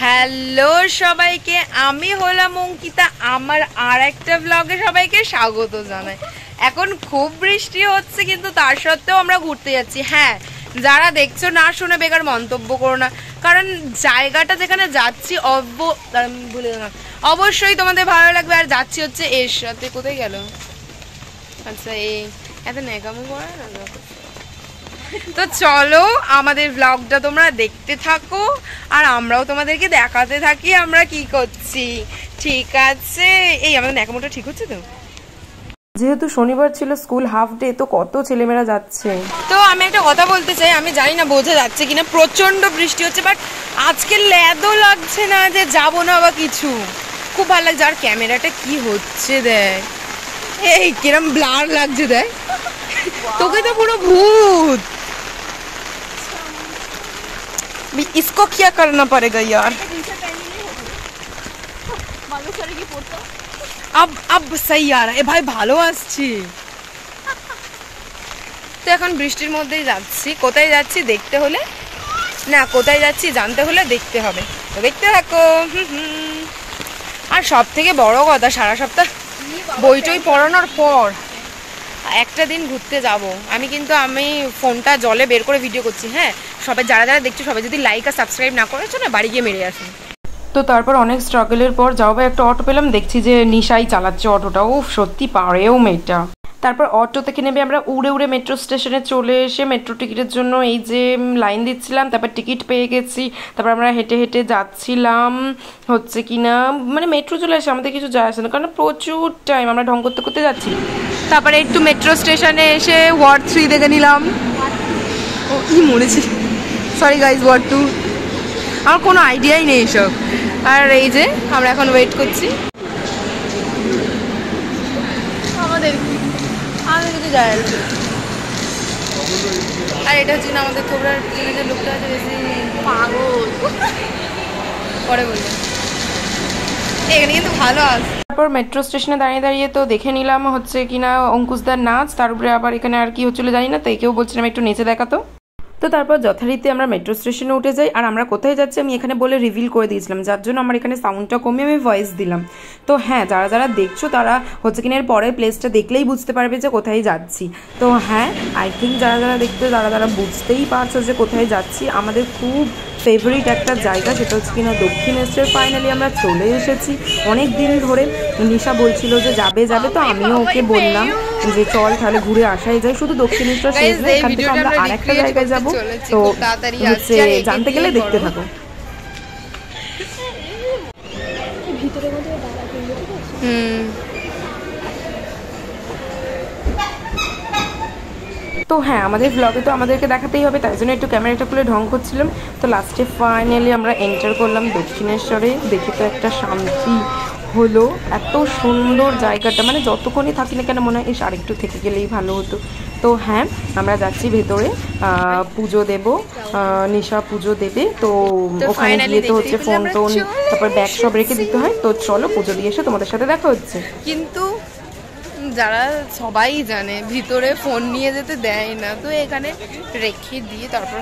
Hello সবাইকে, আমি হলাম অঙ্কিতা। আমার আর একটা ব্লগে সবাইকে স্বাগত জানাই। এখন খুব বৃষ্টি হচ্ছে, কিন্তু তার সত্ত্বেও আমরা ঘুরতে যাচ্ছি। হ্যাঁ, যারা দেখছো না শুনে বেকার মন্তব্য করো না, কারণ জায়গাটা যেখানে যাচ্ছি অবশ্যই তোমাদের ভালো লাগবে। আর যাচ্ছি হচ্ছে এর সাথে। কোথায় গেল? আচ্ছা, এই এত নেকামো করা না। তো চলো আমাদের ব্লগটা তোমরা দেখতে থাকো, আর আমরাও তোমাদেরকে দেখাতে থাকি আমরা কি করছি। ঠিক আছে? এই আমাদের ন্যাকামোটা ঠিক হচ্ছে তো? যেহেতু শনিবার ছিল, স্কুল হাফ ডে, তো কত ছেলেমেয়েরা যাচ্ছে। তো আমি একটা কথা বলতে চাই, আমি জানি না বোঝা যাচ্ছে কিনা, প্রচন্ড বৃষ্টি হচ্ছে, বাট আজকে ল্যাদও লাগছে না যে যাবো না বা কিছু। খুব ভালো লাগছে। আর ক্যামেরাটা কি হচ্ছে দেখ, এই কিরম ব্লার লাগছে দেখ। তোকে তো পুরো ভূত। इसको क्या करना पड़ेगा यार? अब सही आ रहा है भाई, ভালো আসছে। তো এখন বৃষ্টির মধ্যেই যাচ্ছি। কোথায় যাচ্ছি দেখতে হলে না, কোথায় যাচ্ছি জানতে হলে দেখতে হবে। তো দেখতে থাকো। আর সব থেকে বড় কথা, সারা সপ্তাহ বইটই পড়ানোর পর একটা দিন ঘুরতে যাব আমি, কিন্তু আমি ফোনটা জলে বের করে ভিডিও করছি। হ্যাঁ, সবাই যারা যারা দেখছো সবাই যদি লাইক আর সাবস্ক্রাইব না করেছো না, বাড়ি গিয়ে মেরে আসুন। তো তারপর অনেক স্ট্রাগলের পর যাও বা একটা অটো পেলাম, দেখছি যে নিশাই চালাচ্ছে অটোটা। ও সত্যি পারেও মেয়েটা। তারপর অটো থেকে নেবে আমরা উড়ে উড়ে মেট্রো স্টেশনে চলে এসে মেট্রো টিকিটের জন্য এই যে লাইন দিচ্ছিলাম। তারপর টিকিট পেয়ে গেছি। তারপর আমরা হেঁটে হেঁটে যাচ্ছিলাম হচ্ছে কিনা, মানে মেট্রো চলে আসে, আমাদের কিছু যায় আসে না, কারণ প্রচুর টাইম আমরা ঢং করতে করতে যাচ্ছি। তারপরে একটু মেট্রো স্টেশনে এসে ওয়ার্ড 3 দেখে নিলাম। ও ই মরেছি, সরি গাইজ, ওয়ার্ড 2। আমার কোনো আইডিয়াই নেই এসব। আর এই যে আমরা এখন ওয়েট করছি। আমাদের কিছু যায় না। আর এটা হচ্ছে না আমাদের থোবরার পিছনে যে লোকটা আছে, বেশি পাগল। পরে বলবো। এখানে কিন্তু ভালো আছে। তারপর মেট্রো স্টেশনে দাঁড়িয়ে দাঁড়িয়ে তো দেখে নিলাম হচ্ছে কিনা অঙ্কুশদার নাচ। তার উপরে আবার এখানে আর কি হচ্ছিল জানি না, তো একেও বলছিলাম একটু নেচে দেখাতো। তো তারপর যথারীতি আমরা মেট্রো স্টেশনে উঠে যাই। আর আমরা কোথায় যাচ্ছি আমি এখানে বলে রিভিল করে দিয়েছিলাম, যার জন্য আমার এখানে সাউন্ডটা কমিয়ে আমি ভয়েস দিলাম। তো হ্যাঁ, যারা যারা দেখছো তারা হচ্ছে কিনা এর পরের প্লেসটা দেখলেই বুঝতে পারবে যে কোথায় যাচ্ছি। তো হ্যাঁ, আই থিঙ্ক যারা যারা দেখছো তারা বুঝতেই পারছো যে কোথায় যাচ্ছি। আমাদের খুব ফেভারিট একটা জায়গা, সেটা হচ্ছে কিনা দক্ষিণেশ্বর। ফাইনালি আমরা চলে এসেছি। অনেক দিন ধরে নিশা বলছিল যে যাবে, তো আমিও ওকে বললাম যে চল তাহলে ঘুরে আসাই যায়। শুধু দক্ষিণেশ্বর শেষ না, এখান থেকে আমরা আর একটা জায়গায় যাবো। তো হচ্ছে জানতে গেলে দেখতে থাকো। তো হ্যাঁ, আমাদের ব্লগে তো আমাদেরকে দেখাতেই হবে, তাই জন্য একটু ক্যামেরাটা খুলে ঢং করছিলাম। তো লাস্টে ফাইনালি আমরা এন্টার করলাম দক্ষিণেশ্বরে। দেখে তো একটা শান্তি হলো, এত সুন্দর জায়গাটা, মানে যতক্ষণই থাকি না কেন মনে হয় এসে আরেকটু থেকে গেলেই ভালো হতো। তো হ্যাঁ, আমরা যাচ্ছি ভেতরে, পুজো দেব, নিশা পুজো দেবে। তো ওখানে গিয়ে তো হচ্ছে ফোন টোন তারপর ব্যাগ সব রেখে দিতে হয়। তো চলো পুজো দিয়ে এসে তোমাদের সাথে দেখা হচ্ছে। কিন্তু যারা সবাই জানে ভিতরে ফোন নিয়ে যেতে দেয় না, তো এখানে রেখে দিয়ে তারপর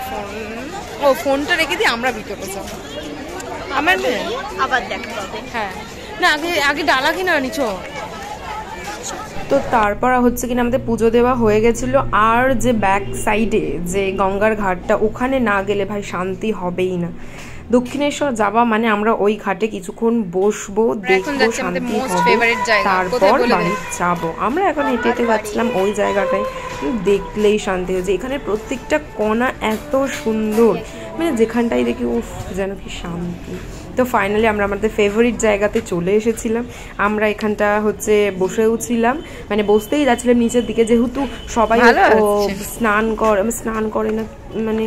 ফোনটা রেখে দিয়ে আমরা ভিতরে যাবো। আমার আবার দেখা হবে। হ্যাঁ, না আগে ডালা কিনা নিছো। তো তারপর হচ্ছে কিনা আমাদের পুজো দেওয়া হয়ে গেছিল। আর যে ব্যাক সাইডে যে গঙ্গার ঘাটটা, ওখানে না গেলে ভাই শান্তি হবেই না। দক্ষিণেশ্বর যাওয়া মানে আমরা ওই ঘাটে কিছুক্ষণ বসবো, দেখবো, শান্তি হবে, তারপর বাড়ি যাবো। আমরা এখন হেঁটে হেঁটে যাচ্ছিলাম ওই জায়গাটায়, দেখলেই শান্তি হয়েছে। এখানে প্রত্যেকটা কোণা এত সুন্দর, মানে যেখানটাই দেখি উফ যেন কি শান্তি। তো ফাইনালি আমরা আমাদের ফেভারিট জায়গাতে চলে এসেছিলাম। আমরা এখানটা হচ্ছে বসেও ছিলাম, মানে বসতেই যাচ্ছিলাম নিচের দিকে, যেহেতু সবাই স্নান করে না, মানে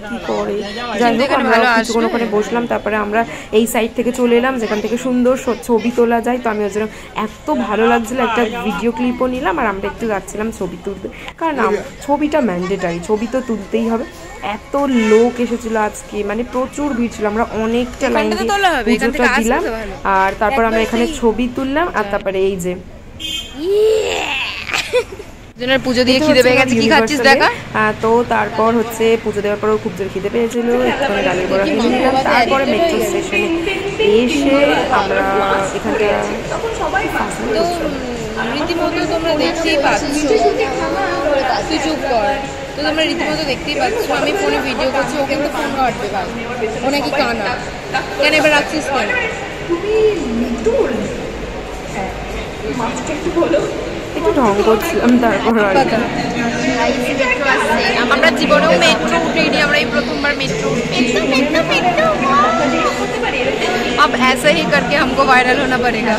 কি করে, যাই হোক আমরা কিছুক্ষণ ওখানে বসলাম। তারপরে আমরা এই সাইড থেকে চলে এলাম যেখান থেকে সুন্দর ছবি তোলা যায়। তো আমি ওই জন্য এত ভালো লাগছিল, একটা ভিডিও ক্লিপও নিলাম। আর আমরা একটু যাচ্ছিলাম ছবি তুলতে, কারণ ছবিটা ম্যান্ডেটারি, ছবি তো তুলতেই হবে। এত লোক এসেছিল আজকে, মানে প্রচুর ভিড় ছিল। আমরা অনেকটা লাইন দিয়ে পুজোটা দিলাম, আর তারপর আমরা এখানে ছবি তুললাম। আর তারপরে এই যে জনের পুজো দিয়ে খিদে পেয়ে গেছে, কি খাচ্ছিস দেখা। তো তারপর হচ্ছে পুজো দেওয়ার পরেও খুব জোর খিদে পেয়েছিল, একটুখানি ডালের বড়া খেয়ে নিলাম। তারপরে মেট্রো স্টেশনে এসে আমরা এখানটা তো রীতিমতো তোমরা দেখতেই পাচ্ছ, তুই চুপ কর। তো তোমরা রীতিমতো দেখতেই পাচ্ছ আমি ফোনে ভিডিও করছি, ও কিন্তু ফোন কাটবে ভাই, ও নাকি কানা। কেন এবার রাখছিস কেন? একটু ঢং করছিলাম। তারপর আমরা জীবনেও মেট্রো উঠিনি, আমরা এই প্রথমবার মেট্রো উঠছি। अब ऐसा ही करके हमको वायरल होना पड़ेगा।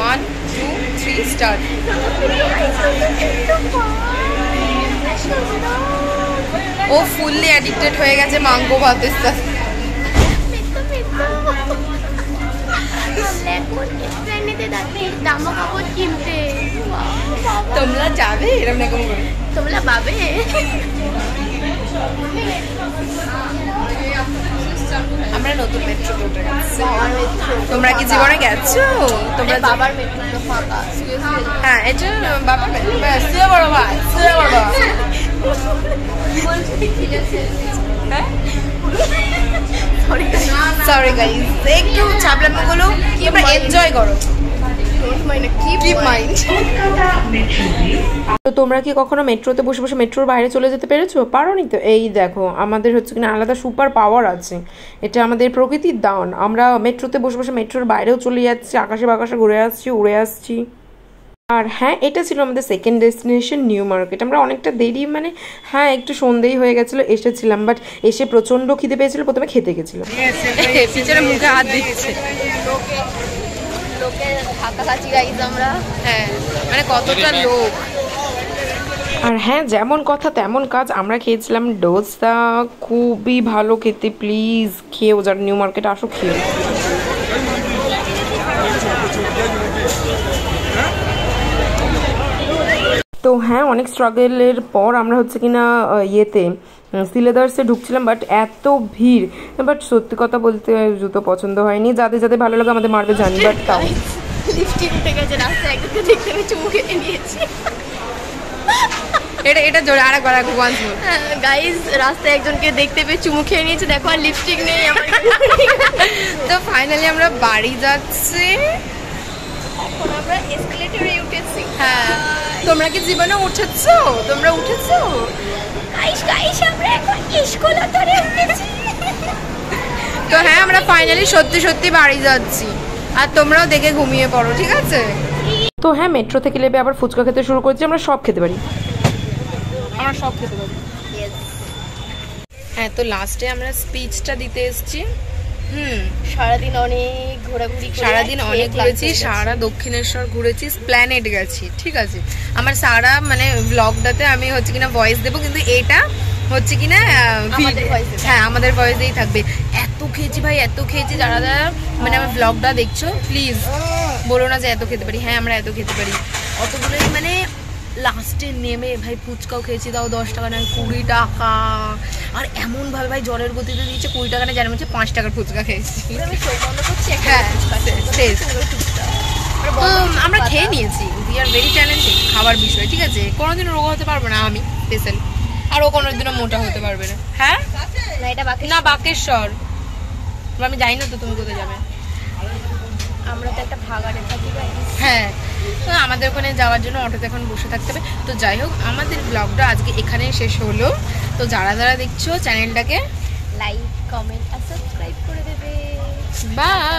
1 2 3 स्टार्ट। ও ফুললি অ্যাডিক্টেড হয়ে গেছে মাঙ্গো ভাতের সাথে। তোমরা যাবে এরকম এরকম করে, তোমরা পাবে। আমরা নতুন মেট্রো উঠে গেছি। তোমরা কি জীবনে গেছো? তোমরা বাবার মেট্রো তো ফাঁকা। হ্যাঁ এটা বাবার মেট্রো। সুয়ে বড় ভাই, সুয়ে বড় ভাই। হ্যাঁ সরি গাইস, একটু চাপলামগুলো তোমরা এনজয় করো। তো তোমরা কি কখনো মেট্রোতে বসে বসে মেট্রোর বাইরে চলে যেতে পেরেছো? পারোনি তো? এই দেখো আমাদের হচ্ছে কিনা আলাদা সুপার পাওয়ার আছে, এটা আমাদের প্রকৃতির দান। আমরা মেট্রোতে বসে বসে মেট্রোর বাইরেও চলে যাচ্ছি, আকাশে বাকাশে ঘুরে আসছি, উড়ে আসছি। আর হ্যাঁ, এটা ছিল আমাদের সেকেন্ড ডেস্টিনেশন নিউ মার্কেট। আমরা অনেকটা দেরি মানে হ্যাঁ একটু সন্ধ্যেই হয়ে গেছিলো, এসেছিলাম। বাট এসে প্রচণ্ড খিদে পেয়েছিল, প্রথমে খেতে গেছিলো। পিছনে মুখে হাত দিচ্ছে, হ্যাঁ মানে কতটা লোক। আর হ্যাঁ যেমন কথা তেমন কাজ, আমরা খেয়েছিলাম ডোসা, খুবই ভালো খেতে। প্লিজ খেয়েও, যারা নিউ মার্কেটে আসো খেয়েও। তো হ্যাঁ অনেক স্ট্রাগলের পর আমরা হচ্ছে কিনা ইয়েতে সিলেদার্সে ঢুকছিলাম, বাট এত ভিড়। বাট সত্যি কথা বলতে জুতো পছন্দ হয়নি। যাদের যাদের ভালো লাগে আমাদের মারবে জানি, বাট তাও লিপস্টিক উঠে গেছে রাস্তায়, একটু দেখতে আমি চুমু খেয়ে নিয়েছি। এটা জোরে আরেকবার ওয়ান্স মোর গাইস, রাস্তায় একজনকে দেখতে পেয়ে চুমু খেয়ে নিয়েছে, দেখো আর লিপস্টিক নেই আমার। তো ফাইনালি আমরা বাড়ি যাচ্ছি, এখন আমরা এসকেলেটরে উঠেছি। হ্যাঁ তোমরা কি জীবনে উঠেছো? তোমরা উঠেছো? গাইস গাইস আমরা এখন এসকেলেটরে উঠেছি। তো হ্যাঁ আমরা ফাইনালি সত্যি সত্যি বাড়ি যাচ্ছি, আর তোমরাও দেখে ঘুমিয়ে পড়ো, ঠিক আছে? তো হ্যাঁ মেট্রো থেকে নেবে আবার ফুচকা খেতে শুরু করেছি। আমরা সব খেতে পারি, আমরা সব খেতে পারি। হ্যাঁ তো লাস্টে আমরা স্পিচটা দিতে এসেছি। সারাদিন অনেক ঘোরাঘুরি, সারাদিন অনেক ঘুরেছি, সারা দক্ষিণেশ্বর ঘুরেছি, প্ল্যানেট গেছি, ঠিক আছে? আমার সারা মানে ব্লগটাতে আমি হচ্ছে কিনা ভয়েস দেবো, কিন্তু এটা হচ্ছে কিনা হ্যাঁ আমাদের ভয়েসেই থাকবে। এত খেয়েছি ভাই, এত খেয়েছি। যারা যারা মানে আমার ব্লগটা দেখছো প্লিজ বলো না যে এত খেতে পারি। হ্যাঁ আমরা এত খেতে পারি, অতগুলোই মানে লাস্টে নেমে ভাই ফুচকাও খেয়েছি, তাও 10 টাকা নয় 20 টাকা। আর এমনভাবে ভাই জলের গতিতে দিয়েছে 20 টাকা না, জানি হচ্ছে 5 টাকার ফুচকা খেয়েছি। হ্যাঁ আমরা খেয়ে নিয়েছি। উই আর ভেরি ট্যালেন্টেড খাবার বিষয়, ঠিক আছে? কোনোদিনও রোগ হতে পারবো না আমি স্পেশাল, আর ও কোনোদিনও মোটা হতে পারবে না। হ্যাঁ না এটা না বাকেশ্বর, আমি জানি না তো তুমি কোথায় যাবে। আমরা তো একটা ভাগাড়ে থাকি। হ্যাঁ তো আমাদের ওখানে যাওয়ার জন্য অটোতে এখন বসে থাকতে হবে। তো যাই হোক আমাদের ব্লগটা আজকে এখানেই শেষ হলো। তো যারা যারা দেখছো চ্যানেলটাকে লাইক কমেন্ট আর সাবস্ক্রাইব করে দেবে। বাই।